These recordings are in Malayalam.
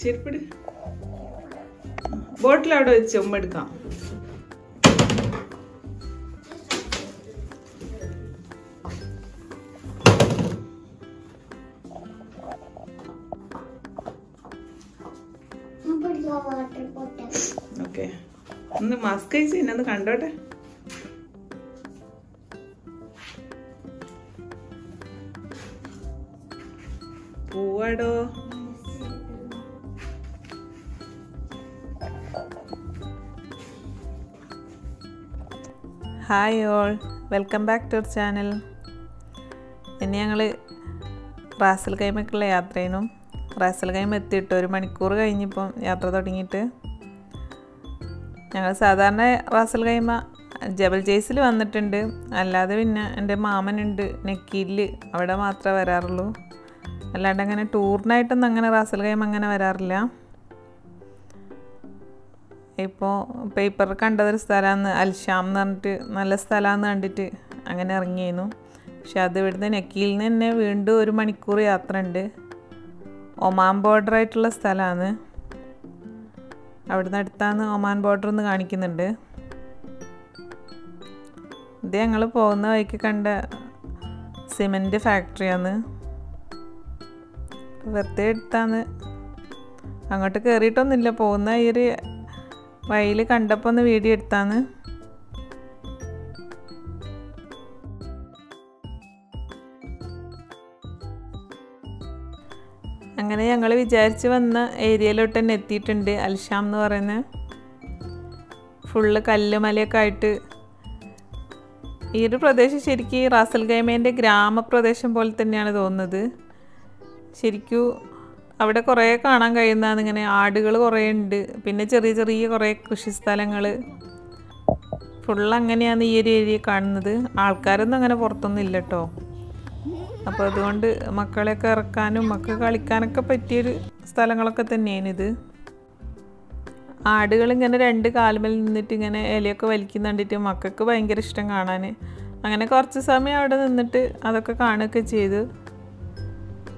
ചെരുപ്പിട്. ബോട്ടിൽ അവിടെ വെച്ച് ഉമ്മ എടുക്കാം. ഓക്കെ, ഒന്ന് മാസ്ക് കഴിച്ച് ഇന്നത് കണ്ടോട്ടെ. പോവാടോ. Hi all, welcome back to our channel. ഇനി ഞങ്ങൾ റാസൽ ഖൈമക്കുള്ള യാത്രയിനും റാസൽ ഖൈമ എത്തിയിട്ട് 1 മണിക്കൂർ കഴിഞ്ഞിപ്പം യാത്ര തുടങ്ങിയിട്ട്. ഞങ്ങൾ സാധാരണ റാസൽ ഖൈമ ജബൽ ജയ്സിൽ വന്നിട്ടുണ്ട്, അല്ലാതെ പിന്നെ എൻ്റെ മാമനുണ്ട് നെക്കീലിൽ, അവിടെ മാത്രമേ വരാറുള്ളൂ. അല്ലാണ്ട് അങ്ങനെ ടൂറിനായിട്ടൊന്നും അങ്ങനെ റാസൽ ഖൈമ അങ്ങനെ വരാറില്ല. ഇപ്പോൾ പേപ്പറിൽ കണ്ടതൊരു സ്ഥലമാണ് അൽഷാം എന്ന് പറഞ്ഞിട്ട്, നല്ല സ്ഥലമാണെന്ന് കണ്ടിട്ട് അങ്ങനെ ഇറങ്ങിയിരുന്നു. പക്ഷെ അത് ഇവിടുന്ന് നെക്കീലിൽ നിന്ന് തന്നെ വീണ്ടും 1 മണിക്കൂർ യാത്ര ഉണ്ട്. ഒമാൻ ബോർഡറായിട്ടുള്ള സ്ഥലമാണ്. അവിടുന്ന് അടുത്താണ് ഒമാൻ ബോർഡർ എന്ന് കാണിക്കുന്നുണ്ട്. ഇത് ഞങ്ങൾ പോകുന്ന വഴിക്ക് കണ്ട സിമെൻറ്റ് ഫാക്ടറിയാണ്. വെറുതെ എടുത്താണ്, അങ്ങോട്ട് കയറിയിട്ടൊന്നുമില്ല. പോകുന്ന ഈ ഒരു വഴിയിൽ കണ്ടപ്പോൾ ഒന്ന് വീഡിയോ എടുത്താണ്. അങ്ങനെ ഞങ്ങൾ വിചാരിച്ച് വന്ന ഏരിയയിലോട്ട് തന്നെ എത്തിയിട്ടുണ്ട്. അൽഷാം എന്ന് പറയുന്നത് ഫുള്ള് കല്ലുമലയൊക്കെ ആയിട്ട്. ഈ ഒരു പ്രദേശം ശരിക്കും റാസൽ ഖൈമേൻ്റെ ഗ്രാമപ്രദേശം പോലെ തന്നെയാണ് തോന്നുന്നത്. ശരിക്കും അവിടെ കുറേ കാണാൻ കഴിയുന്നതാണ്. ഇങ്ങനെ ആടുകൾ കുറേ ഉണ്ട്, പിന്നെ ചെറിയ ചെറിയ കുറേ കൃഷിസ്ഥലങ്ങൾ. ഫുള്ള് അങ്ങനെയാണ് ഈ ഒരു ഏരിയ കാണുന്നത്. ആൾക്കാരൊന്നും അങ്ങനെ പുറത്തൊന്നും ഇല്ല കേട്ടോ. അപ്പോൾ അതുകൊണ്ട് മക്കളെയൊക്കെ ഇറക്കാനും മക്കൾ കളിക്കാനൊക്കെ പറ്റിയൊരു സ്ഥലങ്ങളൊക്കെ തന്നെയാണ് ഇത്. ആടുകളിങ്ങനെ 2 കാലുമേൽ നിന്നിട്ട് ഇങ്ങനെ ഇലയൊക്കെ വലിക്കുന്ന കണ്ടിട്ട് മക്കൾക്ക് ഭയങ്കര ഇഷ്ടം കാണാൻ. അങ്ങനെ കുറച്ച് സമയം അവിടെ നിന്നിട്ട് അതൊക്കെ കാണുകയൊക്കെ ചെയ്തു.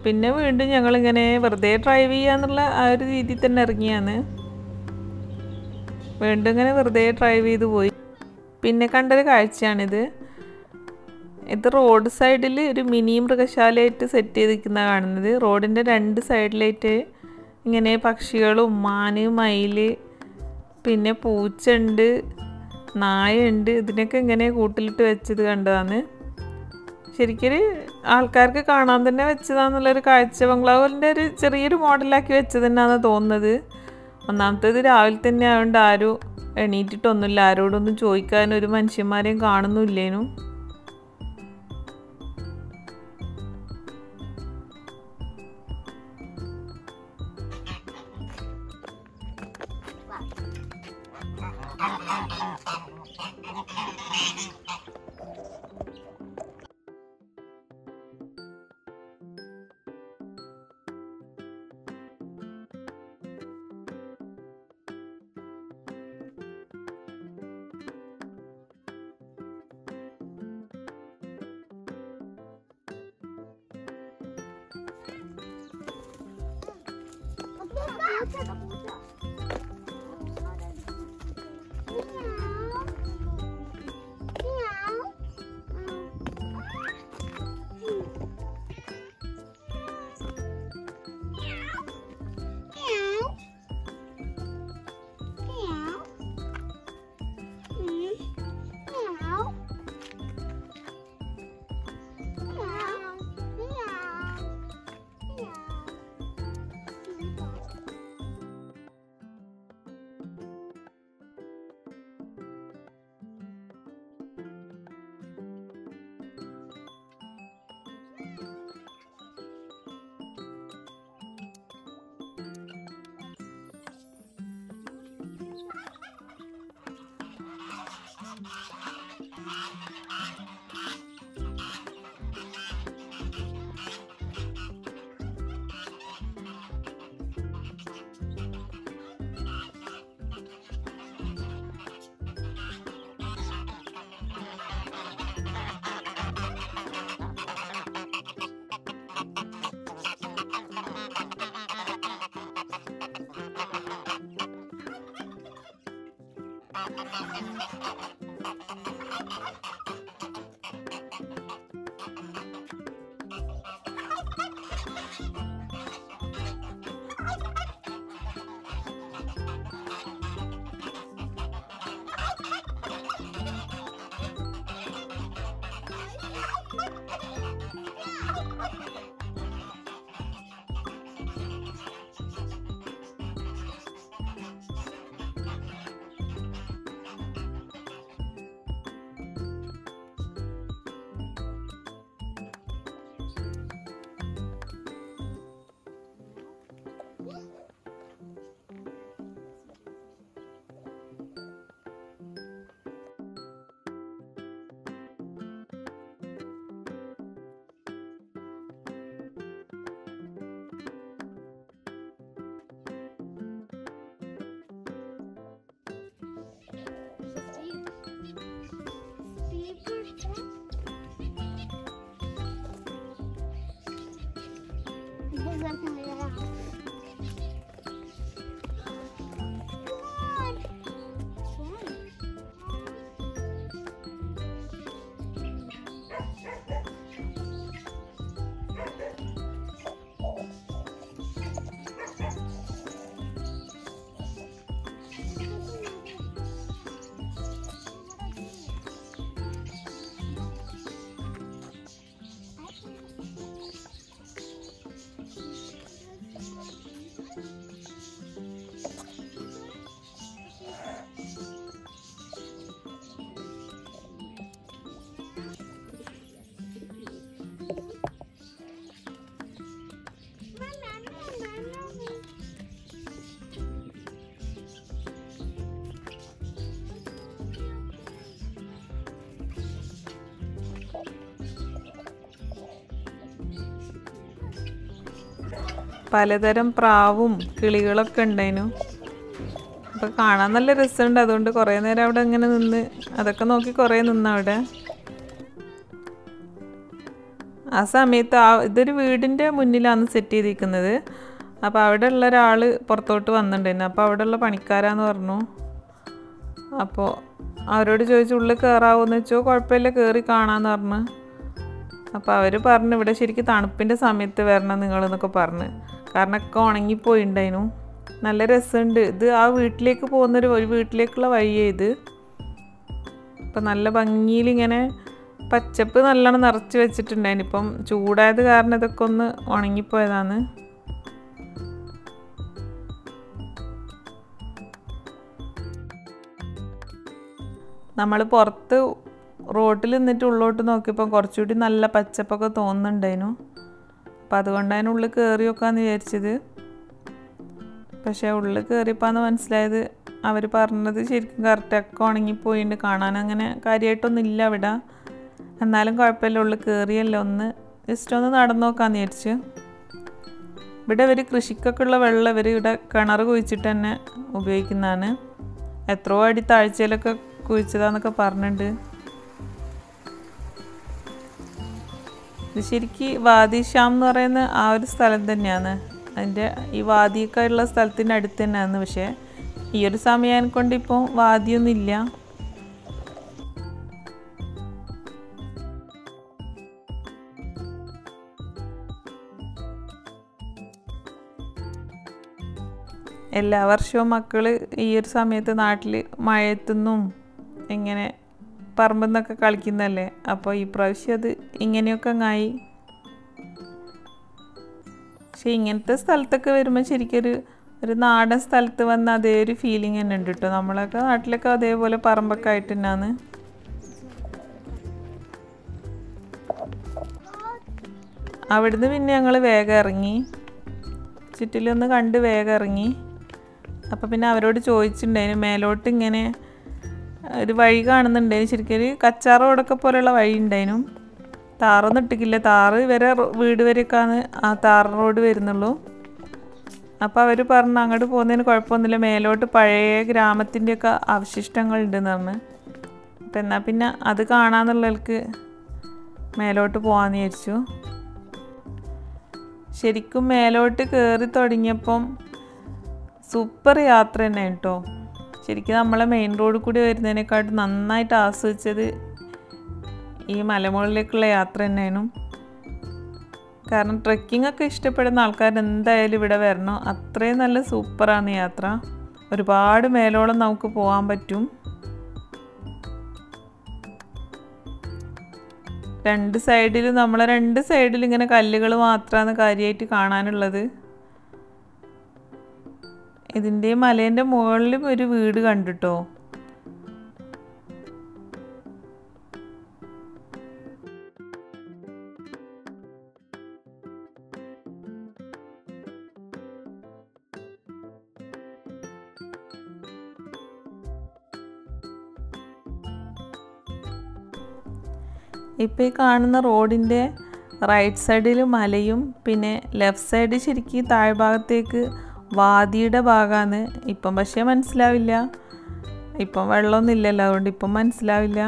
പിന്നെ വീണ്ടും ഞങ്ങളിങ്ങനെ വെറുതെ ഡ്രൈവ് ചെയ്യാന്നുള്ള ആ ഒരു രീതിയിൽ തന്നെ ഇറങ്ങിയാണ്. വീണ്ടും ഇങ്ങനെ വെറുതെ ഡ്രൈവ് ചെയ്ത് പോയി. പിന്നെ കണ്ടൊരു കാഴ്ചയാണിത്. ഇത് റോഡ് സൈഡിൽ ഒരു മിനി മൃഗശാലയായിട്ട് സെറ്റ് ചെയ്തിരിക്കുന്ന കാണുന്നത്. റോഡിൻ്റെ 2 സൈഡിലായിട്ട് ഇങ്ങനെ പക്ഷികളും മാന്, മയിൽ, പിന്നെ പൂച്ചയുണ്ട്, നായുണ്ട്. ഇതിനൊക്കെ ഇങ്ങനെ കൂട്ടിലിട്ട് വെച്ചത് കണ്ടതാണ്. ശരിക്കും ആൾക്കാർക്ക് കാണാൻ തന്നെ വെച്ചതാണെന്നുള്ളൊരു കാഴ്ച. ബംഗ്ലാവിൻ്റെ ഒരു ചെറിയൊരു മോഡലാക്കി വെച്ചത് തന്നെയാണെന്ന് തോന്നുന്നത്. ഒന്നാമത്തേത് രാവിലെ തന്നെ ആയതുകൊണ്ട് ആരും എണീറ്റിട്ടൊന്നുമില്ല. ആരോടൊന്നും ചോദിക്കാൻ ഒരു മനുഷ്യന്മാരെയും കാണുന്നില്ലേനും. പലതരം പ്രാവും കിളികളൊക്കെ ഉണ്ടായിരുന്നു. അപ്പോൾ കാണാൻ നല്ല രസമുണ്ട്. അതുകൊണ്ട് കുറേ നേരം അവിടെ ഇങ്ങനെ നിന്ന് അതൊക്കെ നോക്കി കുറേ നിന്ന് അവിടെ. ആ സമയത്ത് ഇതൊരു വീടിൻ്റെ മുന്നിലാണ് സെറ്റ് ചെയ്തിരിക്കുന്നത്. അപ്പോൾ അവിടെ ഉള്ള ഒരാൾ പുറത്തോട്ട് വന്നിട്ടുണ്ടായിരുന്നു. അപ്പോൾ അവിടെ ഉള്ള പണിക്കാരാന്ന് പറഞ്ഞു. അപ്പോൾ അവരോട് ചോദിച്ചു ഉള്ളിൽ കയറാവോന്ന് വെച്ചോ. കുഴപ്പമില്ല, കയറി കാണാമെന്ന് പറഞ്ഞു. അപ്പോൾ അവർ പറഞ്ഞു ഇവിടെ ശരിക്കും തണുപ്പിൻ്റെ സമയത്ത് വരണം നിങ്ങളെന്നൊക്കെ പറഞ്ഞ്. കാരണം ഒക്കെ ഉണങ്ങിപ്പോയിണ്ടായിരുന്നു. നല്ല രസമുണ്ട്. ഇത് ആ വീട്ടിലേക്ക് പോകുന്നൊരു വീട്ടിലേക്കുള്ള വഴിയാണ് ഇത്. അപ്പം നല്ല ഭംഗിയിലിങ്ങനെ പച്ചപ്പ് നല്ലോണം നിറച്ച് വെച്ചിട്ടുണ്ടായിരുന്നു. ഇപ്പം ചൂടായത് കാരണം ഇതൊക്കെ ഒന്ന് ഉണങ്ങിപ്പോയതാണ്. നമ്മൾ പുറത്ത് റോട്ടിൽ നിന്നിട്ട് ഉള്ളോട്ട് നോക്കിയപ്പോൾ കുറച്ചുകൂടി നല്ല പച്ചപ്പൊക്കെ തോന്നുന്നുണ്ടായിരുന്നു. അപ്പം അതുകൊണ്ടാണ് ഉള്ളിൽ കയറി വെക്കാമെന്ന് വിചാരിച്ചത്. പക്ഷേ ഉള്ളിൽ കയറിയപ്പോഴാണ് മനസ്സിലായത് അവർ പറഞ്ഞത് ശരിക്കും കറക്റ്റൊക്കെ ഉണങ്ങിപ്പോയിട്ടുണ്ട്. കാണാൻ അങ്ങനെ കാര്യമായിട്ടൊന്നും ഇല്ല അവിടെ. എന്നാലും കുഴപ്പമില്ല, ഉള്ളിൽ കയറിയല്ലോ, ജസ്റ്റ് ഒന്ന് നടന്നു നോക്കാമെന്ന് വിചാരിച്ചു. ഇവിടെ ഇവർ കൃഷിക്കൊക്കെ ഉള്ള വെള്ളം ഇവർ ഇവിടെ കിണർ കുഴിച്ചിട്ട് തന്നെ ഉപയോഗിക്കുന്നതാണ്. എത്രയോ അടി താഴ്ചയിലൊക്കെ കുഴിച്ചതാന്നൊക്കെ പറഞ്ഞിട്ടുണ്ട്. ഇത് ശരിക്കും വാദി ഷ്യാം എന്ന് പറയുന്ന ആ ഒരു സ്ഥലം തന്നെയാണ്. അതിൻ്റെ ഈ വാദിയൊക്കെ ഉള്ള സ്ഥലത്തിൻ്റെ അടുത്ത് തന്നെയാണ്. പക്ഷേ ഈ ഒരു സമയം കൊണ്ട് ഇപ്പോൾ വാദിയൊന്നും ഇല്ല. എല്ലാ വർഷവും മക്കൾ ഈ ഒരു സമയത്ത് നാട്ടിൽ മഴയത്തുനിന്നും ഇങ്ങനെ പറമ്പിൽ നിന്നൊക്കെ കളിക്കുന്നതല്ലേ. അപ്പോൾ ഈ പ്രാവശ്യം അത് ഇങ്ങനെയൊക്കെ അങ്ങായി. പക്ഷെ ഇങ്ങനത്തെ സ്ഥലത്തൊക്കെ വരുമ്പോൾ ശരിക്കൊരു നാടൻ സ്ഥലത്ത് വന്ന അതേ ഒരു ഫീലിംഗ് തന്നെ ഉണ്ട് കേട്ടോ. നമ്മളൊക്കെ നാട്ടിലൊക്കെ അതേപോലെ പറമ്പൊക്കെ ആയിട്ട് തന്നെയാണ്. അവിടുന്ന് പിന്നെ ഞങ്ങൾ വേഗം ഇറങ്ങി, ചുറ്റിലൊന്ന് കണ്ട് വേഗം ഇറങ്ങി. അപ്പോൾ പിന്നെ അവരോട് ചോദിച്ചിട്ടുണ്ടായിരുന്നു മേലോട്ട് ഇങ്ങനെ ഒരു വഴി കാണുന്നുണ്ടായിരുന്നു. ശരിക്കും ഒരു കച്ചാറ റോഡൊക്കെ പോലെയുള്ള വഴി ഉണ്ടായിരുന്നു. താറൊന്നും ഇട്ടിക്കില്ല. താറ് വരെ വീട് വരെയൊക്കെയാണ് ആ താർ റോഡ് വരുന്നുള്ളൂ. അപ്പോൾ അവർ പറഞ്ഞു അങ്ങോട്ട് പോകുന്നതിന് കുഴപ്പമൊന്നുമില്ല, മേലോട്ട് പഴയ ഗ്രാമത്തിൻ്റെയൊക്കെ അവശിഷ്ടങ്ങൾ ഉണ്ടെന്ന് പറഞ്ഞു. അപ്പം എന്നാൽ പിന്നെ അത് കാണാമെന്നുള്ളവർക്ക് മേലോട്ട് പോകാമെന്ന് വിചാരിച്ചു. ശരിക്കും മേലോട്ട് കയറി തുടങ്ങിയപ്പം സൂപ്പർ യാത്ര തന്നെ കേട്ടോ. ശരിക്കും നമ്മളെ മെയിൻ റോഡിൽ കൂടി വരുന്നതിനെക്കാട്ടും നന്നായിട്ട് ആസ്വദിച്ചത് ഈ മലമുകളിലേക്കുള്ള യാത്ര തന്നെയാണ്. കാരണം ട്രെക്കിംഗ് ഒക്കെ ഇഷ്ടപ്പെടുന്ന ആൾക്കാർ എന്തായാലും ഇവിടെ വരണം. അത്രയും നല്ല സൂപ്പറാണ് യാത്ര. ഒരുപാട് മേലോളം നമുക്ക് പോകാൻ പറ്റും. രണ്ട് സൈഡിൽ ഇങ്ങനെ കല്ലുകൾ മാത്രമാണ് കാര്യമായിട്ട് കാണാനുള്ളത്. ഇതിൻ്റെ മലേൻ്റെ മുകളിലും ഒരു വീട് കണ്ടിട്ടോ. ഇപ്പോൾ ഈ കാണുന്ന റോഡിൻ്റെ റൈറ്റ് സൈഡിൽ മലയും പിന്നെ ലെഫ്റ്റ് സൈഡ് ശരിക്കും താഴ്ഭാഗത്തേക്ക് വാദിയുടെ ഭാഗമാണ്. ഇപ്പം പക്ഷേ മനസ്സിലാവില്ല, ഇപ്പം വെള്ളമൊന്നും ഇല്ലല്ലോ, അതുകൊണ്ട് ഇപ്പം മനസ്സിലാവില്ല.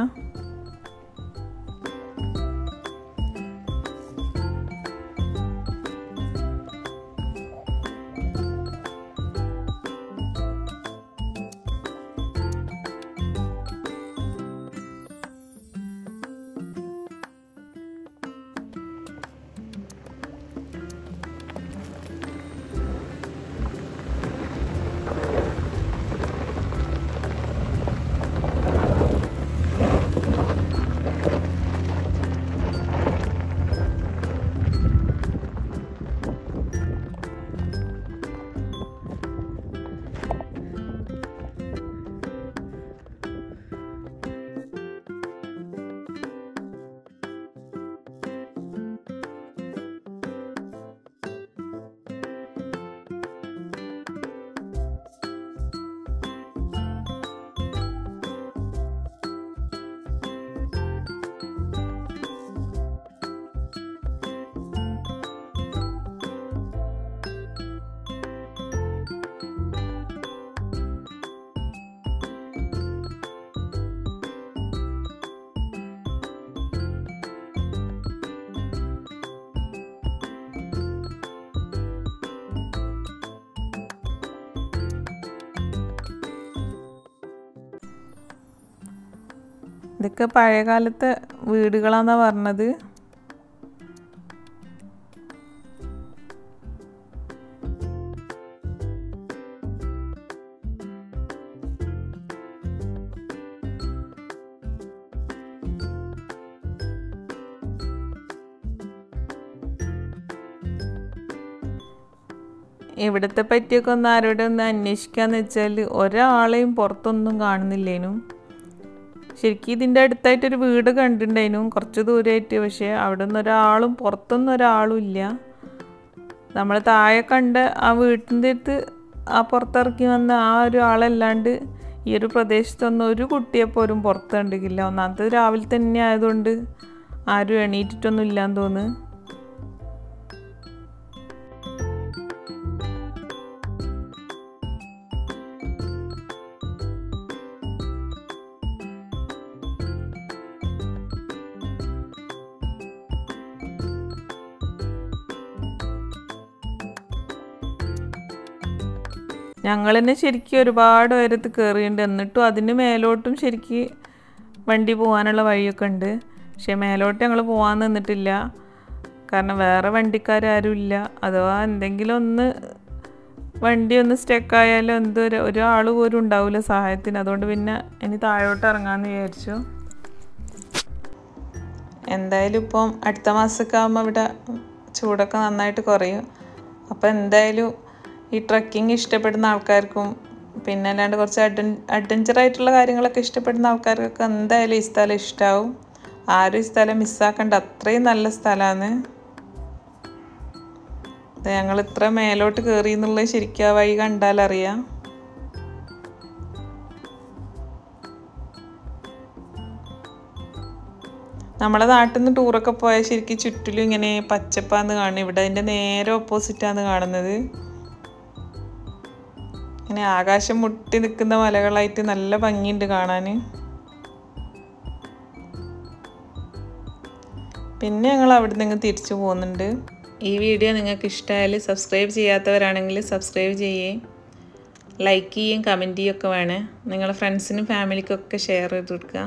ഇതൊക്കെ പഴയകാലത്തെ വീടുകളാണെന്നാണ് പറഞ്ഞത്. ഇവിടുത്തെ പറ്റിയൊക്കെ ഒന്ന് ആരോടെ ഒന്ന് അന്വേഷിക്കാന്ന് വെച്ചാൽ ഒരാളെയും പുറത്തൊന്നും കാണുന്നില്ലേനും. ശരിക്കും ഇതിൻ്റെ അടുത്തായിട്ടൊരു വീട് കണ്ടിട്ടുണ്ടായിരുന്നു കുറച്ച് ദൂരമായിട്ട്. പക്ഷേ അവിടെ നിന്ന് പുറത്തൊന്നും ഒരാളും ഇല്ല. നമ്മൾ താഴെ കണ്ട ആ വീട്ടിൻ്റെ അടുത്ത് ആ പുറത്തിറക്കി വന്ന ആ ഒരു ആളല്ലാണ്ട് ഈ ഒരു പ്രദേശത്തൊന്നും ഒരു കുട്ടിയെപ്പോലും പുറത്ത് കണ്ടിട്ടില്ല. ഒന്നാമത്തെ രാവിലെ തന്നെ ആയതുകൊണ്ട് ആരും എണീറ്റിട്ടൊന്നും ഇല്ലാന്ന് തോന്നുന്നു. ഞങ്ങൾ തന്നെ ശരിക്കും ഒരുപാട് ഉയരത്ത് കയറിയിട്ടുണ്ട്. എന്നിട്ടും അതിന് മേലോട്ടും ശരിക്ക് വണ്ടി പോകാനുള്ള വഴിയൊക്കെ ഉണ്ട്. പക്ഷേ മേലോട്ട് ഞങ്ങൾ പോകാൻ നിന്നിട്ടില്ല. കാരണം വേറെ വണ്ടിക്കാരും ഇല്ല. അഥവാ എന്തെങ്കിലും ഒന്ന് വണ്ടി ഒന്ന് സ്റ്റക്കായാലും ഒരാൾ പോലും ഉണ്ടാവില്ല സഹായത്തിന്. അതുകൊണ്ട് പിന്നെ ഇനി താഴോട്ട് ഇറങ്ങാമെന്ന് വിചാരിച്ചു. എന്തായാലും ഇപ്പം അടുത്ത മാസമൊക്കെ ആകുമ്പോൾ ഇവിടെ ചൂടൊക്കെ നന്നായിട്ട് കുറയും. അപ്പോൾ എന്തായാലും ഈ ട്രക്കിങ് ഇഷ്ടപ്പെടുന്ന ആൾക്കാർക്കും പിന്നെ അല്ലാണ്ട് കുറച്ച് അഡ്വഞ്ചറായിട്ടുള്ള കാര്യങ്ങളൊക്കെ ഇഷ്ടപ്പെടുന്ന ആൾക്കാർക്കൊക്കെ എന്തായാലും ഈ സ്ഥലം ഇഷ്ടമാവും. ആരും ഈ സ്ഥലം മിസ്സാക്കേണ്ട, അത്രയും നല്ല സ്ഥലമാണ്. ഞങ്ങൾ ഇത്ര മേലോട്ട് കയറി എന്നുള്ളത് ശരിക്കും ആ വഴി കണ്ടാലറിയാം. നമ്മളെ നാട്ടിൽ നിന്ന് ടൂറൊക്കെ പോയാൽ ശരിക്കും ചുറ്റിലും ഇങ്ങനെ പച്ചപ്പാന്ന് കാണും. ഇവിടെ അതിൻ്റെ നേരെ ഓപ്പോസിറ്റാണ് കാണുന്നത്. ഇങ്ങനെ ആകാശം മുട്ടി നിൽക്കുന്ന മലകളായിട്ട് നല്ല ഭംഗിയുണ്ട് കാണാൻ. പിന്നെ ഞങ്ങൾ അവിടെ നിന്ന് തിരിച്ചു പോകുന്നുണ്ട്. ഈ വീഡിയോ നിങ്ങൾക്ക് ഇഷ്ടമായാൽ സബ്സ്ക്രൈബ് ചെയ്യാത്തവരാണെങ്കിൽ സബ്സ്ക്രൈബ് ചെയ്യേ. ലൈക്ക് ചെയ്യും കമൻറ്റ് ചെയ്യൊക്കെ വേണേ. നിങ്ങളുടെ ഫ്രണ്ട്സിനും ഫാമിലിക്കൊക്കെ ഷെയർ ചെയ്ത് കൊടുക്കുക.